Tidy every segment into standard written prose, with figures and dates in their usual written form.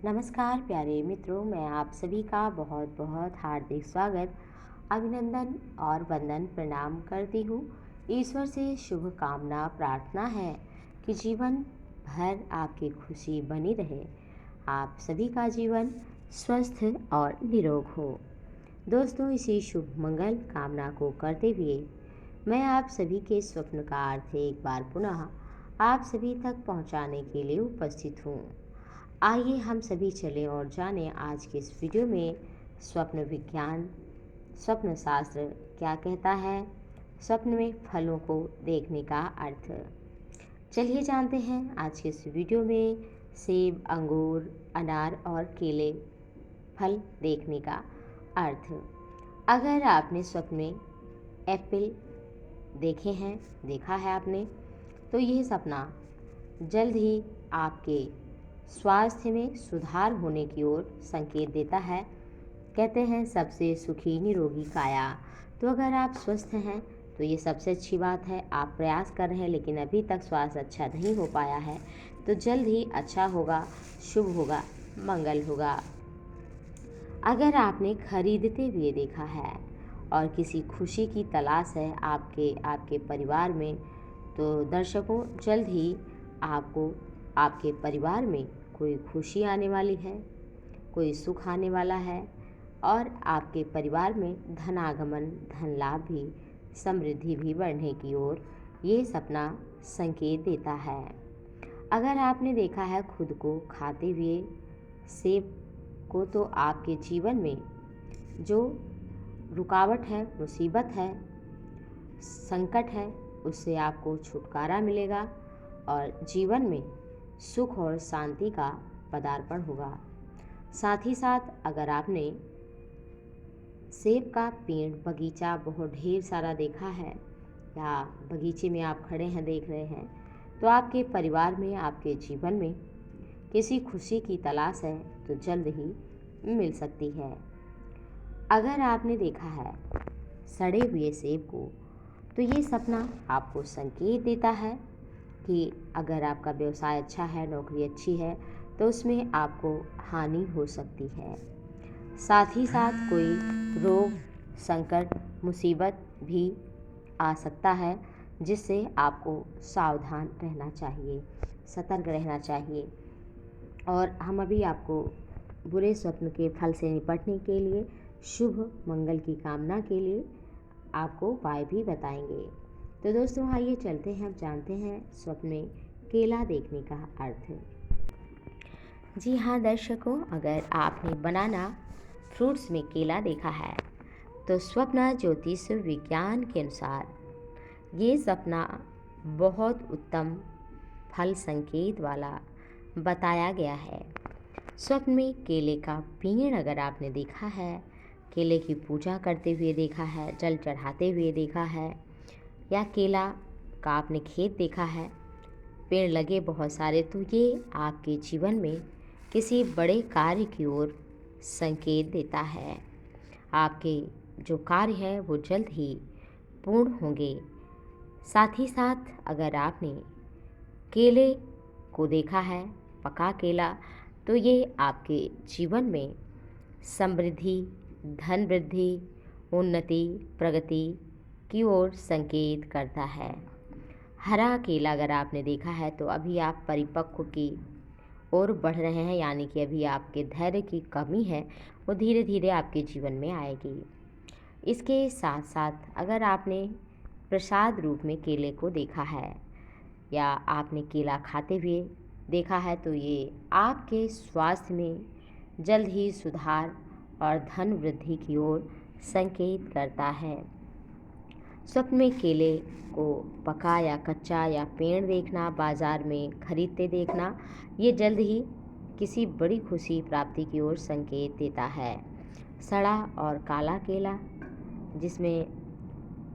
नमस्कार प्यारे मित्रों, मैं आप सभी का बहुत बहुत हार्दिक स्वागत, अभिनंदन और वंदन प्रणाम करती हूँ। ईश्वर से शुभ कामना प्रार्थना है कि जीवन भर आपकी खुशी बनी रहे, आप सभी का जीवन स्वस्थ और निरोग हो। दोस्तों, इसी शुभ मंगल कामना को करते हुए मैं आप सभी के स्वप्न का अर्थ एक बार पुनः आप सभी तक पहुँचाने के लिए उपस्थित हूँ। आइए हम सभी चलें और जानें आज के इस वीडियो में स्वप्न विज्ञान, स्वप्न शास्त्र क्या कहता है, स्वप्न में फलों को देखने का अर्थ। चलिए जानते हैं आज के इस वीडियो में सेब, अंगूर, अनार और केले फल देखने का अर्थ। अगर आपने स्वप्न में एप्पल देखा है आपने, तो यह सपना जल्द ही आपके स्वास्थ्य में सुधार होने की ओर संकेत देता है। कहते हैं सबसे सुखी निरोगी काया। तो अगर आप स्वस्थ हैं तो ये सबसे अच्छी बात है। आप प्रयास कर रहे हैं लेकिन अभी तक स्वास्थ्य अच्छा नहीं हो पाया है, तो जल्द ही अच्छा होगा, शुभ होगा, मंगल होगा। अगर आपने खरीदते हुए देखा है और किसी खुशी की तलाश है आपके परिवार में, तो दर्शकों जल्द ही आपको आपके परिवार में कोई खुशी आने वाली है, कोई सुख आने वाला है और आपके परिवार में धनागमन, धन लाभ भी, समृद्धि भी बढ़ने की ओर ये सपना संकेत देता है। अगर आपने देखा है खुद को खाते हुए सेब को, तो आपके जीवन में जो रुकावट है, मुसीबत है, संकट है, उससे आपको छुटकारा मिलेगा और जीवन में सुख और शांति का पदार्पण होगा। साथ ही साथ अगर आपने सेब का पेड़, बगीचा बहुत ढेर सारा देखा है या बगीचे में आप खड़े हैं देख रहे हैं, तो आपके परिवार में, आपके जीवन में किसी खुशी की तलाश है तो जल्द ही मिल सकती है। अगर आपने देखा है सड़े हुए सेब को, तो ये सपना आपको संकेत देता है कि अगर आपका व्यवसाय अच्छा है, नौकरी अच्छी है, तो उसमें आपको हानि हो सकती है। साथ ही साथ कोई रोग, संकट, मुसीबत भी आ सकता है, जिससे आपको सावधान रहना चाहिए, सतर्क रहना चाहिए। और हम अभी आपको बुरे स्वप्न के फल से निपटने के लिए, शुभ मंगल की कामना के लिए आपको उपाय भी बताएंगे। तो दोस्तों आइए चलते हैं, अब जानते हैं स्वप्न में केला देखने का अर्थ। जी हाँ दर्शकों, अगर आपने बनाना फ्रूट्स में केला देखा है, तो स्वप्न ज्योतिष विज्ञान के अनुसार ये सपना बहुत उत्तम फल संकेत वाला बताया गया है। स्वप्न में केले का पेड़ अगर आपने देखा है, केले की पूजा करते हुए देखा है, जल चढ़ाते हुए देखा है, या केला का आपने खेत देखा है, पेड़ लगे बहुत सारे, तो ये आपके जीवन में किसी बड़े कार्य की ओर संकेत देता है। आपके जो कार्य है वो जल्द ही पूर्ण होंगे। साथ ही साथ अगर आपने केले को देखा है, पका केला, तो ये आपके जीवन में समृद्धि, धन वृद्धि, उन्नति, प्रगति की ओर संकेत करता है। हरा केला अगर आपने देखा है, तो अभी आप परिपक्व की ओर बढ़ रहे हैं, यानी कि अभी आपके धैर्य की कमी है, वो धीरे धीरे आपके जीवन में आएगी। इसके साथ साथ अगर आपने प्रसाद रूप में केले को देखा है या आपने केला खाते हुए देखा है, तो ये आपके स्वास्थ्य में जल्द ही सुधार और धन वृद्धि की ओर संकेत करता है। स्वप्न में केले को पका या कच्चा या पेड़ देखना, बाजार में खरीदते देखना, ये जल्द ही किसी बड़ी खुशी प्राप्ति की ओर संकेत देता है। सड़ा और काला केला जिसमें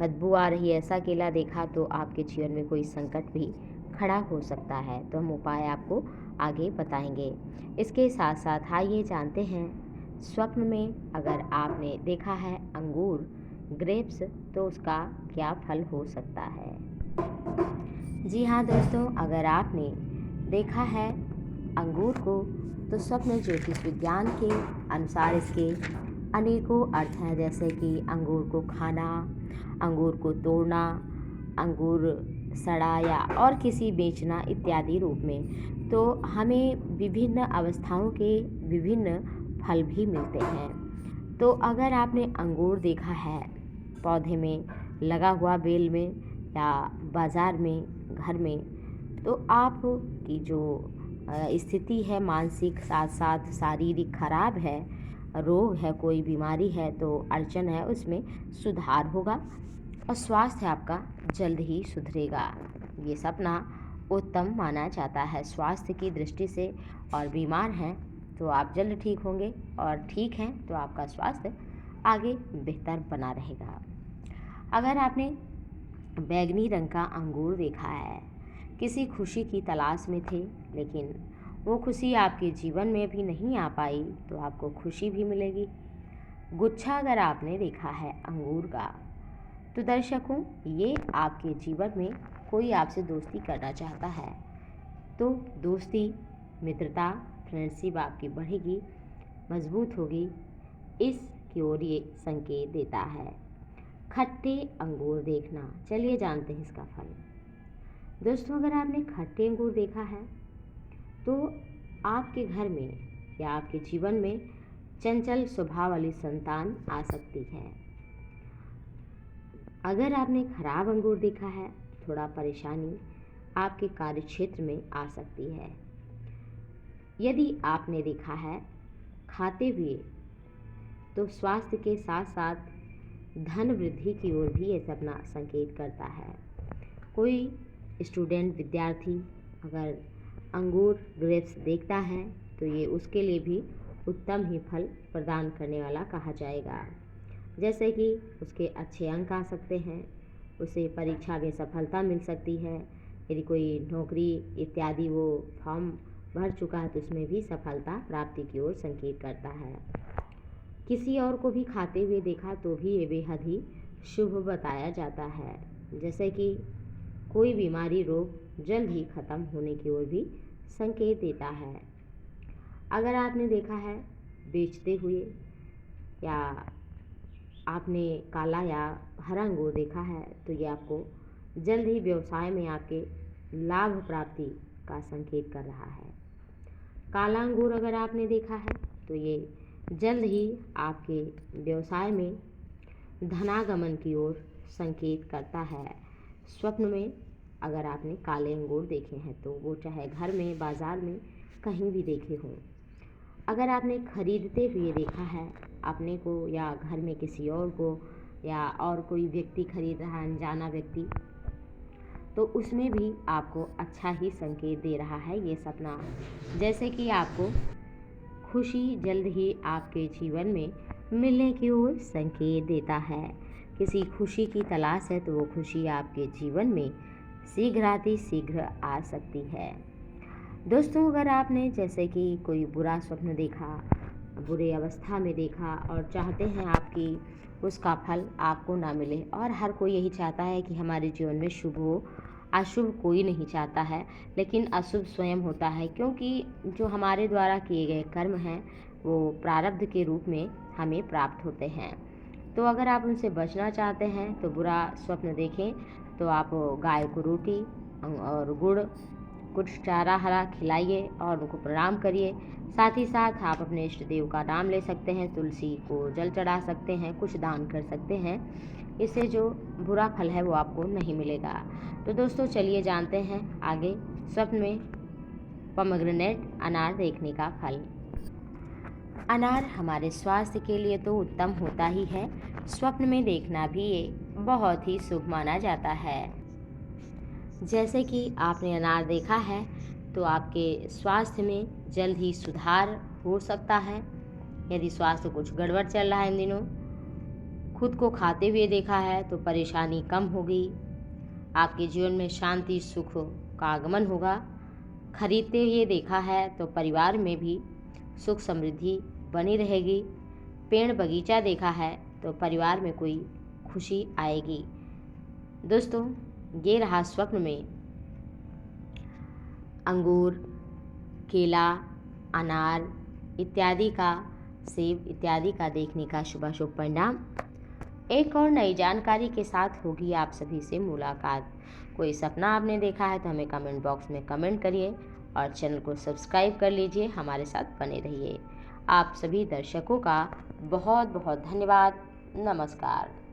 बदबू आ रही है, ऐसा केला देखा तो आपके जीवन में कोई संकट भी खड़ा हो सकता है। तो हम उपाय आपको आगे बताएंगे। इसके साथ साथ आइए जानते हैं स्वप्न में अगर आपने देखा है अंगूर, ग्रेप्स, तो उसका क्या फल हो सकता है। जी हाँ दोस्तों, अगर आपने देखा है अंगूर को, तो स्वप्न ज्योतिष विज्ञान के अनुसार इसके अनेकों अर्थ हैं, जैसे कि अंगूर को खाना, अंगूर को तोड़ना, अंगूर सड़ा या और किसी बेचना इत्यादि रूप में। तो हमें विभिन्न अवस्थाओं के विभिन्न फल भी मिलते हैं। तो अगर आपने अंगूर देखा है पौधे में लगा हुआ, बेल में या बाज़ार में, घर में, तो आपकी जो स्थिति है मानसिक साथ साथ शारीरिक खराब है, रोग है, कोई बीमारी है, तो अड़चन है, उसमें सुधार होगा और स्वास्थ्य आपका जल्द ही सुधरेगा। ये सपना उत्तम माना जाता है स्वास्थ्य की दृष्टि से, और बीमार हैं तो आप जल्द ठीक होंगे, और ठीक हैं तो आपका स्वास्थ्य आगे बेहतर बना रहेगा। अगर आपने बैंगनी रंग का अंगूर देखा है, किसी खुशी की तलाश में थे लेकिन वो खुशी आपके जीवन में भी नहीं आ पाई, तो आपको खुशी भी मिलेगी। गुच्छा अगर आपने देखा है अंगूर का, तो दर्शकों, ये आपके जीवन में कोई आपसे दोस्ती करना चाहता है, तो दोस्ती, मित्रता, फ्रेंडशिप आपकी बढ़ेगी, मजबूत होगी, इसकी ओर ये संकेत देता है। खट्टे अंगूर देखना, चलिए जानते हैं इसका फल। दोस्तों, अगर आपने खट्टे अंगूर देखा है तो आपके घर में या आपके जीवन में चंचल स्वभाव वाली संतान आ सकती है। अगर आपने खराब अंगूर देखा है, थोड़ा परेशानी आपके कार्य क्षेत्र में आ सकती है। यदि आपने देखा है खाते हुए, तो स्वास्थ्य के साथ साथ धन वृद्धि की ओर भी ये सपना संकेत करता है। कोई स्टूडेंट, विद्यार्थी अगर अंगूर, ग्रेप्स देखता है, तो ये उसके लिए भी उत्तम ही फल प्रदान करने वाला कहा जाएगा। जैसे कि उसके अच्छे अंक आ सकते हैं, उसे परीक्षा में सफलता मिल सकती है, यदि कोई नौकरी इत्यादि वो फॉर्म भर चुका है तो उसमें भी सफलता प्राप्ति की ओर संकेत करता है। किसी और को भी खाते हुए देखा तो भी ये बेहद ही शुभ बताया जाता है, जैसे कि कोई बीमारी, रोग जल्द ही खत्म होने की ओर भी संकेत देता है। अगर आपने देखा है बेचते हुए, या आपने काला या हरा अंगूर देखा है, तो ये आपको जल्द ही व्यवसाय में आपके लाभ प्राप्ति का संकेत कर रहा है। काला अंगूर अगर आपने देखा है, तो ये जल्द ही आपके व्यवसाय में धनागमन की ओर संकेत करता है। स्वप्न में अगर आपने काले अंगूर देखे हैं, तो वो चाहे घर में, बाज़ार में, कहीं भी देखे हों। अगर आपने खरीदते हुए देखा है अपने को, या घर में किसी और को, या और कोई व्यक्ति खरीद रहा है, अनजाना व्यक्ति, तो उसमें भी आपको अच्छा ही संकेत दे रहा है ये सपना। जैसे कि आपको खुशी जल्द ही आपके जीवन में मिलने की ओर संकेत देता है। किसी खुशी की तलाश है, तो वो खुशी आपके जीवन में शीघ्र आ सकती है। दोस्तों, अगर आपने जैसे कि कोई बुरा स्वप्न देखा, बुरे अवस्था में देखा, और चाहते हैं आपकी उसका फल आपको ना मिले, और हर कोई यही चाहता है कि हमारे जीवन में शुभ हो, अशुभ कोई नहीं चाहता है, लेकिन अशुभ स्वयं होता है, क्योंकि जो हमारे द्वारा किए गए कर्म हैं वो प्रारब्ध के रूप में हमें प्राप्त होते हैं। तो अगर आप उनसे बचना चाहते हैं, तो बुरा स्वप्न देखें तो आप गाय को रोटी और गुड़, कुछ चारा हरा खिलाइए और उनको प्रणाम करिए। साथ ही साथ आप अपने इष्ट देव का नाम ले सकते हैं, तुलसी को जल चढ़ा सकते हैं, कुछ दान कर सकते हैं। इससे जो बुरा फल है वो आपको नहीं मिलेगा। तो दोस्तों, चलिए जानते हैं आगे स्वप्न में पोमेग्रेनेट, अनार देखने का फल। अनार हमारे स्वास्थ्य के लिए तो उत्तम होता ही है, स्वप्न में देखना भी ये बहुत ही शुभ माना जाता है। जैसे कि आपने अनार देखा है, तो आपके स्वास्थ्य में जल्द ही सुधार हो सकता है। यदि स्वास्थ्य कुछ गड़बड़ चल रहा है इन दिनों, खुद को खाते हुए देखा है, तो परेशानी कम होगी, आपके जीवन में शांति, सुख का आगमन होगा। खरीदते हुए देखा है, तो परिवार में भी सुख समृद्धि बनी रहेगी। पेड़ बगीचा देखा है, तो परिवार में कोई खुशी आएगी। दोस्तों, ये रहा स्वप्न में अंगूर, केला, अनार इत्यादि का, सेब इत्यादि का देखने का शुभाशुभ परिणाम। एक और नई जानकारी के साथ होगी आप सभी से मुलाकात। कोई सपना आपने देखा है तो हमें कमेंट बॉक्स में कमेंट करिए और चैनल को सब्सक्राइब कर लीजिए, हमारे साथ बने रहिए। आप सभी दर्शकों का बहुत बहुत धन्यवाद। नमस्कार।